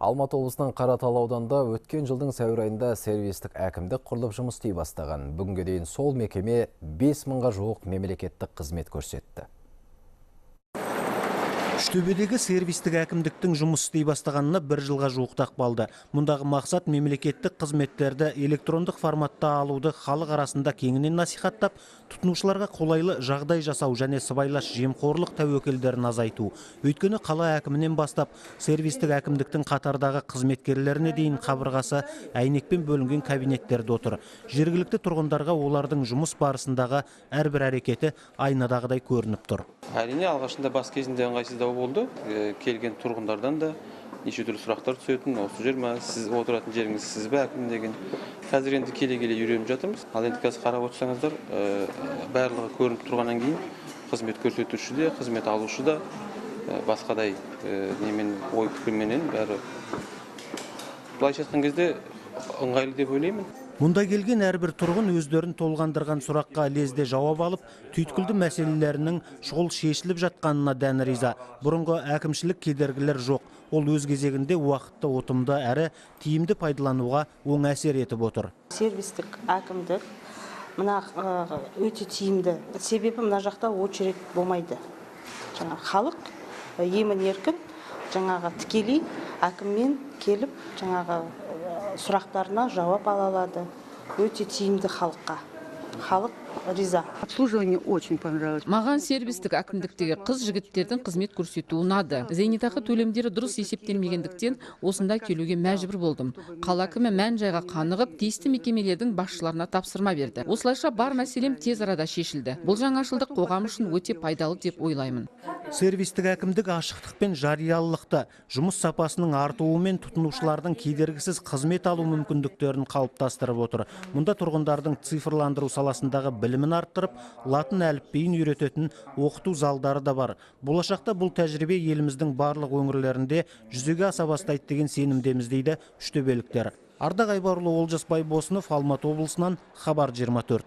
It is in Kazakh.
Алматы облысының Қаратал ауданында өткен жылдың сәуір айында сервистік әкімдік құрылып жұмыс істей бастаған. Бүгінге дейін сол мекеме 5 мыңға жуық мемлекеттік қызмет көрсетті. Үштөбедегі сервистік әкімдіктің жұмыс істей бастағанына 1 жылға жуықтап қалды. Мұндағы мақсат мемлекеттік қызметтерді электрондық форматта алуды халық арасында кеңінен насихаттап, тұтынушыларға қолайлы жағдай жасау және сыбайлас жемқорлық тәуекелдерін азайту. Өйткені қала әкімінен бастап сервистік әкімдіктің қатардағы қызметкерлеріне дейін қабырғасы әйнекпен бөлінген кабинеттерде отыр. Жергілікті тұрғындарға олардың жұмыс барысындағы әрбір әрекеті айнадағыдай көрініп тұр. Әрине, алғашында бас кезінде ыңғайсыздау болды. Келген тұрғындардан да неше түрлі сұрақтар түсетін. Осы жер ме, сіз отыратын жеріңіз сіз бе әкім деген. Қазір енді келе-келе үйреніп жатырмыз. Ал енді қазір қарап отырсаңыздар, барлығы көрініп тұрғаннан кейін қызмет көрсетуші де, қызмет алушы да басқадай немен ой пікірменен бәрі былайша айтқан кезде ыңғайлы деп ойлаймын. Мұнда келген әрбір тұрғын өздерін толғандырған сұраққа лезде жауап алып, түйткілді мәселелерінің шұғыл шешіліп жатқанына дән риза. Бұрынғы әкімшілік кедергілер жоқ. Ол өз кезегінде уақытты ұтымды әрі тиімді пайдалануға оң әсер етіп отыр. Сервистік әкімдік мына өте тиімді. Себебі мына жақта очередь болмайды. Халық емін еркін тікелей әкіммен келіп сұрақтарына жауап ала алады. Өте тиімді халыққа. Халық риза. Обслуживание очень понравилось. Маған сервистік әкімдіктегі қыз-жігіттердің қызмет көрсетуі ұнады. Зейнетақы төлемдері дұрыс есептелмегендіктен осында келуге мәжбүр болдым. Қала әкімі мән-жайға қанығып, тиісті мекемелердің басшыларына тапсырма берді. Осылайша бар мәселем тез арада шешілді. Бұл жаңашылдық қоғам үшін өте пайдалы деп ойлаймын. Сервистік әкімдік ашықтық пен жариялылықты, жұмыс сапасының артуы мен тұтынушылардың кедергісіз қызмет алу мүмкіндіктерін қалыптастырып отыр. Мұнда тұрғындардың цифрландыру саласындағы білімін арттырып, латын әліпбиін үйрететін оқыту залдары да бар. Болашақта бұл тәжірибе еліміздің барлық өңірлерінде жүзеге аса бастайды деген сенімдеміз дейді үштөбеліктер. Ардақ Айбарұлы, Олжас Байбосынов, Алматы облысынан, Хабар 24.